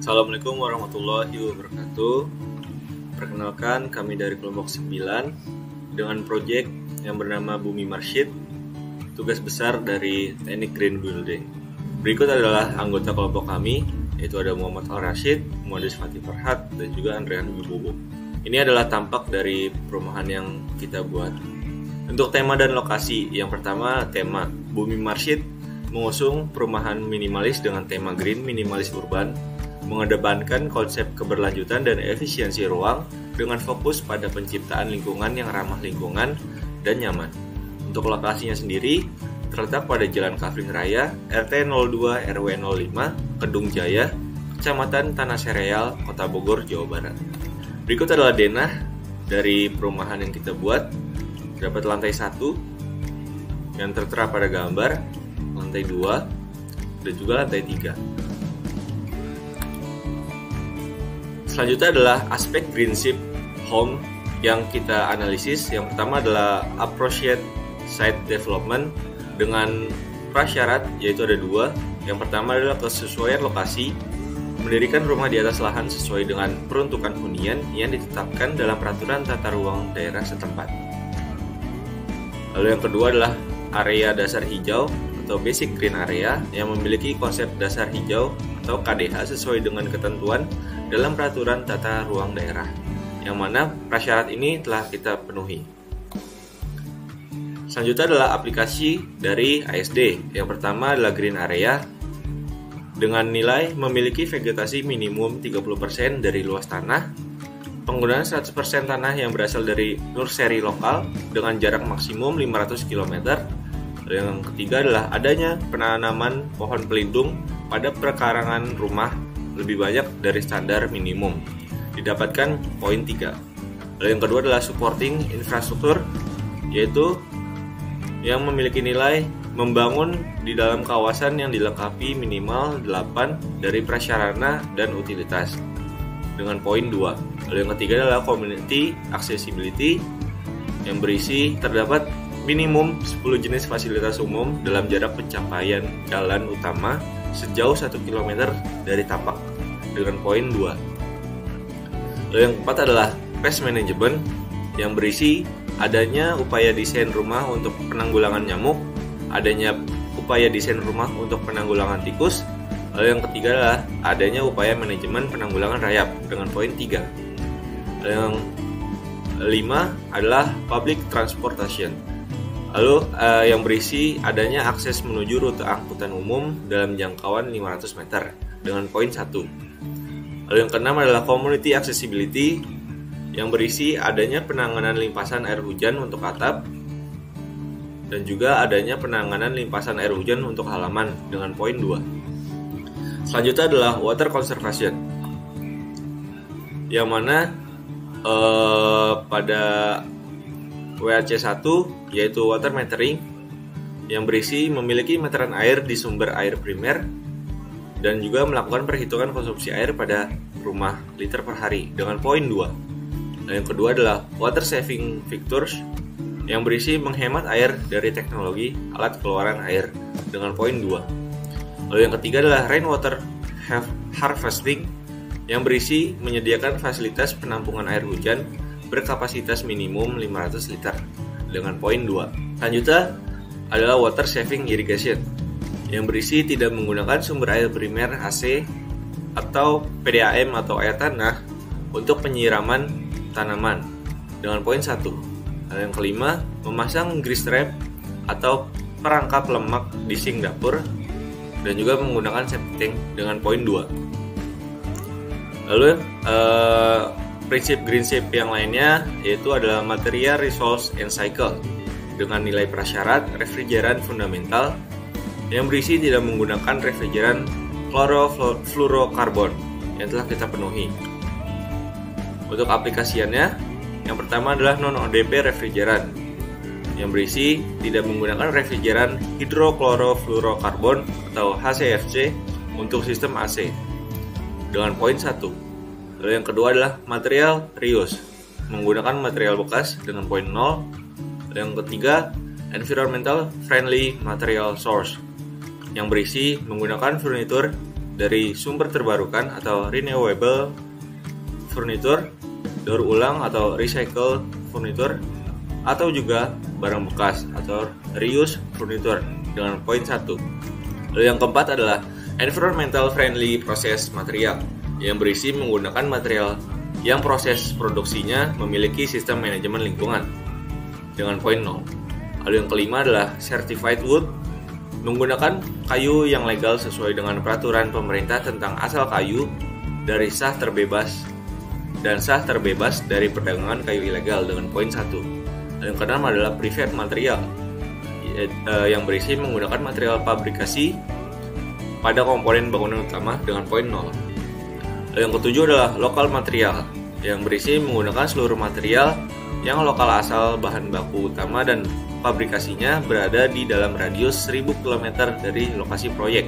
Assalamualaikum warahmatullahi wabarakatuh. Perkenalkan, kami dari kelompok 9 dengan proyek yang bernama Bumi Marsyid, tugas besar dari teknik green building. Berikut adalah anggota kelompok kami, yaitu ada Muhammad Al-Rashid, Muhammad Fatih Farhat, dan juga Andrean Wibowo. Ini adalah tampak dari perumahan yang kita buat. Untuk tema dan lokasi, yang pertama tema Bumi Marsyid mengusung perumahan minimalis dengan tema green minimalis urban, mengedepankan konsep keberlanjutan dan efisiensi ruang dengan fokus pada penciptaan lingkungan yang ramah lingkungan dan nyaman. Untuk lokasinya sendiri, terletak pada Jalan Kafling Raya, RT 02 RW 05, Kedung Jaya, Kecamatan Tanah Sereal, Kota Bogor, Jawa Barat. Berikut adalah denah dari perumahan yang kita buat. Dapat lantai 1 yang tertera pada gambar, lantai 2, dan juga lantai 3. Selanjutnya adalah aspek Greenship Home yang kita analisis. Yang pertama adalah appropriate site development dengan prasyarat, yaitu ada 2. Yang pertama adalah kesesuaian lokasi, mendirikan rumah di atas lahan sesuai dengan peruntukan hunian yang ditetapkan dalam peraturan tata ruang daerah setempat. Lalu yang kedua adalah area dasar hijau atau basic green area yang memiliki konsep dasar hijau atau KDH sesuai dengan ketentuan dalam peraturan tata ruang daerah, yang mana prasyarat ini telah kita penuhi. Selanjutnya adalah aplikasi dari ASD. Yang pertama adalah green area dengan nilai memiliki vegetasi minimum 30% dari luas tanah, penggunaan 100% tanah yang berasal dari nursery lokal dengan jarak maksimum 500 km. Yang ketiga adalah adanya penanaman pohon pelindung pada perkarangan rumah lebih banyak dari standar minimum, didapatkan poin 3. Lalu yang kedua adalah supporting infrastruktur, yaitu yang memiliki nilai membangun di dalam kawasan yang dilengkapi minimal 8 dari prasarana dan utilitas, dengan poin 2. Lalu yang ketiga adalah community accessibility, yang berisi terdapat minimum 10 jenis fasilitas umum dalam jarak pencapaian jalan utama sejauh 1 km dari tapak, dengan poin 2. Lalu yang keempat adalah pest management, yang berisi adanya upaya desain rumah untuk penanggulangan nyamuk, adanya upaya desain rumah untuk penanggulangan tikus. Lalu yang ketiga adalah adanya upaya manajemen penanggulangan rayap, dengan poin 3. Lalu yang 5 adalah public transportation. Lalu yang berisi adanya akses menuju rute angkutan umum dalam jangkauan 500 meter, dengan poin 1. Lalu yang keenam adalah community accessibility, yang berisi adanya penanganan limpasan air hujan untuk atap dan juga adanya penanganan limpasan air hujan untuk halaman, dengan poin 2. Selanjutnya adalah water conservation, yang mana pada WAC 1 yaitu water metering, yang berisi memiliki meteran air di sumber air primer dan juga melakukan perhitungan konsumsi air pada rumah liter per hari, dengan poin 2. Dan yang kedua adalah water saving fixtures, yang berisi menghemat air dari teknologi alat keluaran air, dengan poin 2. Lalu yang ketiga adalah rainwater harvesting, yang berisi menyediakan fasilitas penampungan air hujan berkapasitas minimum 500 liter, dengan poin 2. Selanjutnya adalah water saving irrigation, yang berisi tidak menggunakan sumber air primer AC atau PDAM atau air tanah untuk penyiraman tanaman, dengan poin 1. Dan yang kelima, memasang grease trap atau perangkap lemak di sink dapur dan juga menggunakan septic tank, dengan poin 2. Lalu prinsip Greenship yang lainnya yaitu adalah material resource and cycle dengan nilai prasyarat refrigeran fundamental, yang berisi tidak menggunakan refrigeran chlorofluorokarbon yang telah kita penuhi. Untuk aplikasiannya, yang pertama adalah non-ODP refrigeran, yang berisi tidak menggunakan refrigeran hidrochlorofluorokarbon atau HCFC untuk sistem AC, dengan poin 1. Lalu yang kedua adalah material reuse, menggunakan material bekas, dengan poin 0. Yang ketiga, environmental friendly material source, yang berisi menggunakan furnitur dari sumber terbarukan atau renewable furniture, daur ulang atau recycle furniture, atau juga barang bekas atau reuse furniture dengan poin 1. Lalu yang keempat adalah environmental friendly process material yang berisi menggunakan material yang proses produksinya memiliki sistem manajemen lingkungan dengan poin 0. Lalu yang kelima adalah certified wood, menggunakan kayu yang legal sesuai dengan peraturan pemerintah tentang asal kayu dari sah terbebas dari perdagangan kayu ilegal dengan poin 1. Yang keenam adalah private material yang berisi menggunakan material pabrikasi pada komponen bangunan utama dengan poin 0. Yang ketujuh adalah local material yang berisi menggunakan seluruh material yang lokal asal bahan baku utama dan pabrikasinya berada di dalam radius 1000 km dari lokasi proyek,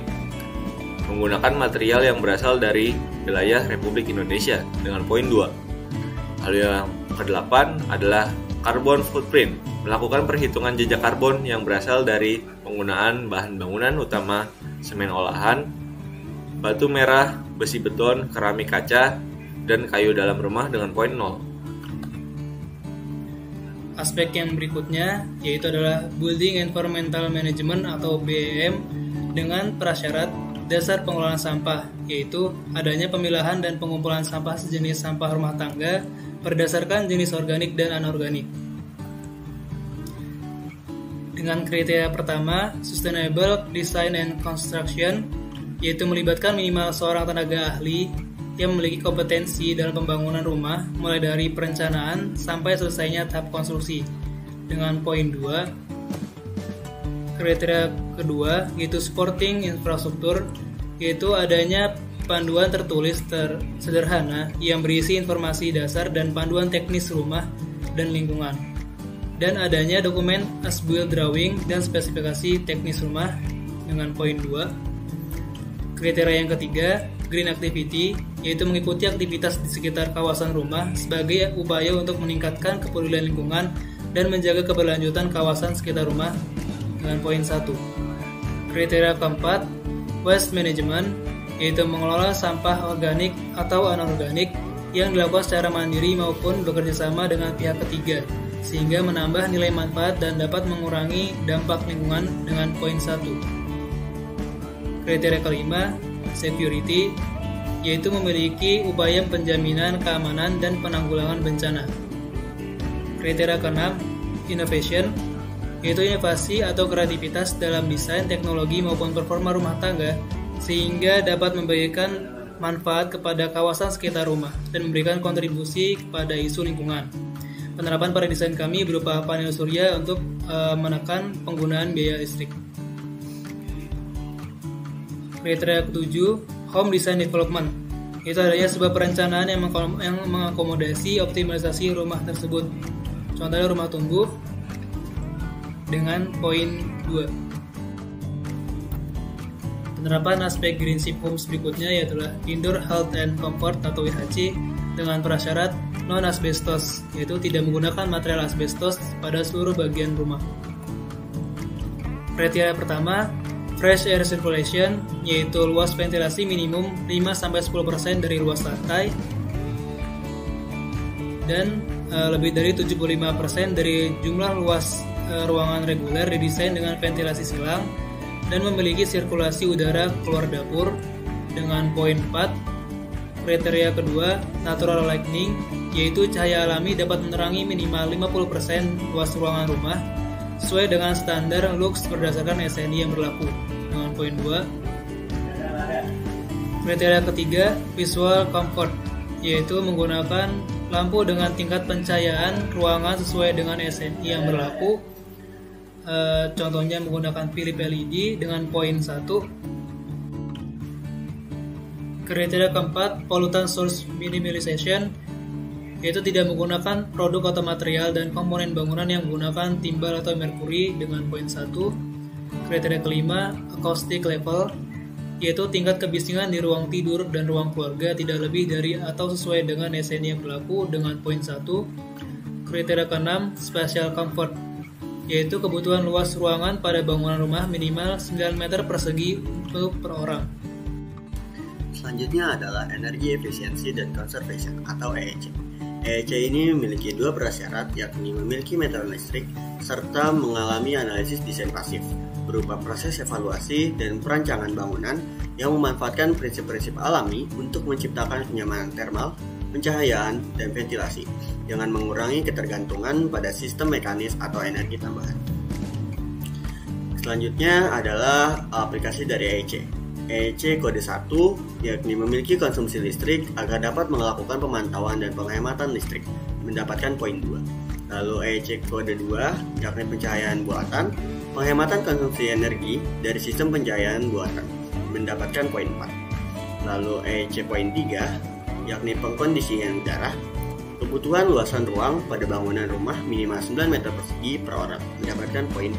menggunakan material yang berasal dari wilayah Republik Indonesia dengan poin 2. Hal yang ke-8 adalah carbon footprint, melakukan perhitungan jejak karbon yang berasal dari penggunaan bahan bangunan utama semen olahan, batu merah, besi beton, keramik kaca, dan kayu dalam rumah dengan poin 0. Aspek yang berikutnya yaitu adalah Building Environmental Management atau BEM dengan prasyarat dasar pengelolaan sampah, yaitu adanya pemilahan dan pengumpulan sampah sejenis sampah rumah tangga berdasarkan jenis organik dan anorganik. Dengan kriteria pertama, Sustainable Design and Construction, yaitu melibatkan minimal seorang tenaga ahli yang memiliki kompetensi dalam pembangunan rumah mulai dari perencanaan sampai selesainya tahap konstruksi dengan poin 2. Kriteria kedua yaitu supporting infrastruktur, yaitu adanya panduan tertulis sederhana yang berisi informasi dasar dan panduan teknis rumah dan lingkungan, dan adanya dokumen as-built drawing dan spesifikasi teknis rumah dengan poin 2. Kriteria yang ketiga, green activity, yaitu mengikuti aktivitas di sekitar kawasan rumah sebagai upaya untuk meningkatkan kepedulian lingkungan dan menjaga keberlanjutan kawasan sekitar rumah dengan poin 1. Kriteria keempat, waste management, yaitu mengelola sampah organik atau anorganik yang dilakukan secara mandiri maupun bekerjasama dengan pihak ketiga, sehingga menambah nilai manfaat dan dapat mengurangi dampak lingkungan dengan poin 1. Kriteria kelima, security, yaitu memiliki upaya penjaminan keamanan dan penanggulangan bencana. Kriteria keenam, innovation, yaitu inovasi atau kreativitas dalam desain, teknologi maupun performa rumah tangga sehingga dapat memberikan manfaat kepada kawasan sekitar rumah dan memberikan kontribusi kepada isu lingkungan. Penerapan pada desain kami berupa panel surya untuk menekan penggunaan biaya listrik. Kriteria ke-7, home design development, itu adanya sebuah perencanaan yang mengakomodasi optimalisasi rumah tersebut. Contohnya rumah tumbuh dengan poin 2. Penerapan aspek Greenship Homes berikutnya yaitu Indoor Health and Comfort atau IHC dengan prasyarat non-asbestos, yaitu tidak menggunakan material asbestos pada seluruh bagian rumah. Kriteria pertama, fresh air circulation, yaitu luas ventilasi minimum 5-10% dari luas lantai dan lebih dari 75% dari jumlah luas ruangan reguler didesain dengan ventilasi silang dan memiliki sirkulasi udara keluar dapur dengan poin 4. Kriteria kedua, natural lighting, yaitu cahaya alami dapat menerangi minimal 50% luas ruangan rumah sesuai dengan standar lux berdasarkan SNI yang berlaku dengan poin 2. Kriteria ketiga, visual comfort, yaitu menggunakan lampu dengan tingkat pencahayaan ruangan sesuai dengan SNI yang berlaku. Contohnya menggunakan Philips LED dengan poin 1. Kriteria keempat, pollutant source minimization, yaitu tidak menggunakan produk atau material dan komponen bangunan yang menggunakan timbal atau merkuri dengan poin 1. Kriteria kelima, acoustic level, yaitu tingkat kebisingan di ruang tidur dan ruang keluarga tidak lebih dari atau sesuai dengan SNI yang berlaku dengan poin 1. Kriteria keenam, spatial comfort, yaitu kebutuhan luas ruangan pada bangunan rumah minimal 9 meter persegi untuk per orang. Selanjutnya adalah energi efisiensi dan conservation atau EEC. EEC ini memiliki dua prasyarat, yakni memiliki meteran listrik serta mengalami analisis desain pasif berupa proses evaluasi dan perancangan bangunan yang memanfaatkan prinsip-prinsip alami untuk menciptakan kenyamanan termal, pencahayaan, dan ventilasi dengan mengurangi ketergantungan pada sistem mekanis atau energi tambahan. Selanjutnya adalah aplikasi dari EEC. EEC kode 1 yakni memiliki konsumsi listrik agar dapat melakukan pemantauan dan penghematan listrik, mendapatkan poin 2. Lalu EEC kode 2 yakni pencahayaan buatan, penghematan konsumsi energi dari sistem pencahayaan buatan, mendapatkan poin 4. Lalu EEC poin 3 yakni pengkondisian udara, kebutuhan luasan ruang pada bangunan rumah minimal 9 meter persegi per orang, mendapatkan poin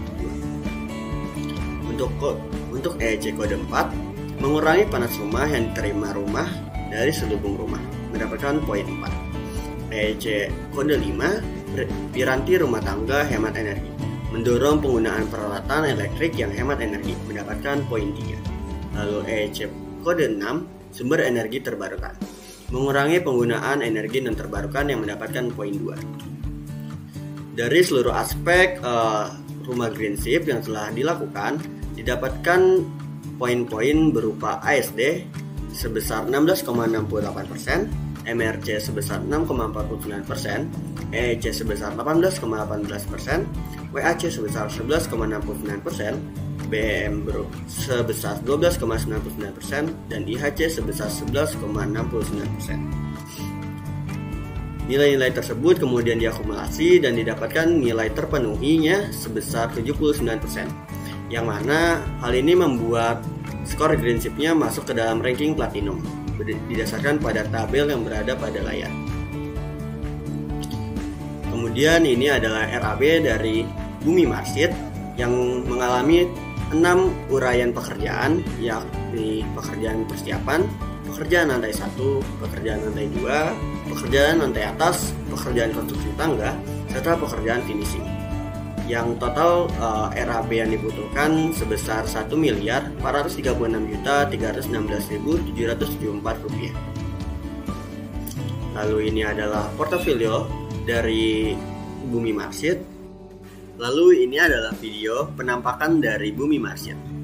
2. Untuk EEC kode 4, mengurangi panas rumah yang diterima rumah dari selubung rumah, mendapatkan poin 4. EEC kode 5, piranti rumah tangga hemat energi, mendorong penggunaan peralatan elektrik yang hemat energi, mendapatkan poin 3. Lalu EEC kode 6, sumber energi terbarukan, mengurangi penggunaan energi non terbarukan yang mendapatkan poin 2. Dari seluruh aspek rumah Greenship yang telah dilakukan, didapatkan poin-poin berupa ASD sebesar 16,68%, MRC sebesar 6,49%, EEC sebesar 18,18%, WAC sebesar 11,69%, BEM sebesar 12,99%, dan IHC sebesar 11,69%. Nilai-nilai tersebut kemudian diakumulasi dan didapatkan nilai terpenuhinya sebesar 79%. Yang mana hal ini membuat skor Greenship-nya masuk ke dalam ranking platinum didasarkan pada tabel yang berada pada layar. Kemudian ini adalah RAB dari Bumi Marsit yang mengalami 6 uraian pekerjaan, yakni pekerjaan persiapan, pekerjaan lantai 1, pekerjaan lantai 2, pekerjaan lantai atas, pekerjaan konstruksi tangga, serta pekerjaan finishing. Yang total RAB yang dibutuhkan sebesar Rp1.436.316.774. Lalu ini adalah portofolio dari Bumi Marsit. Lalu ini adalah video penampakan dari Bumi Marsit.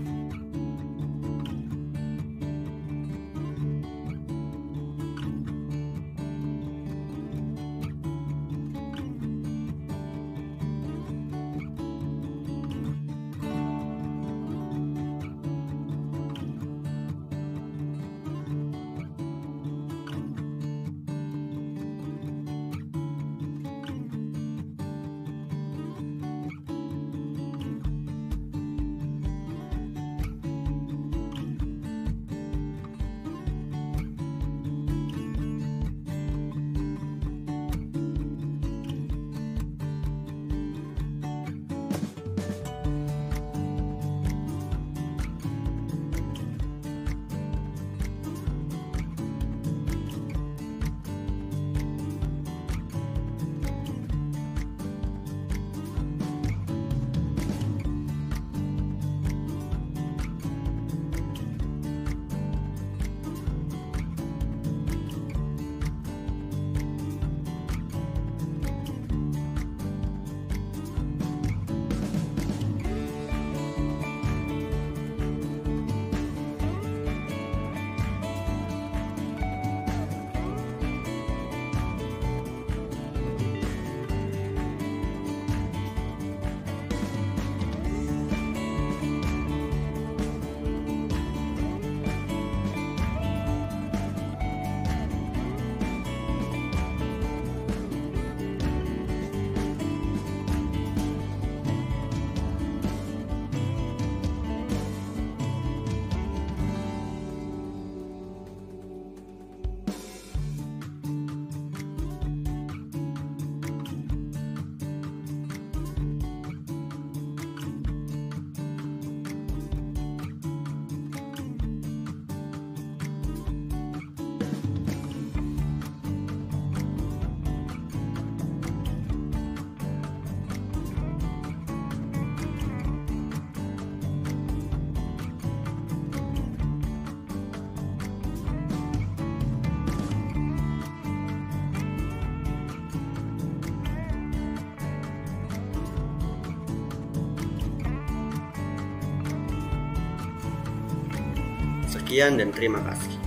Sekian dan terima kasih.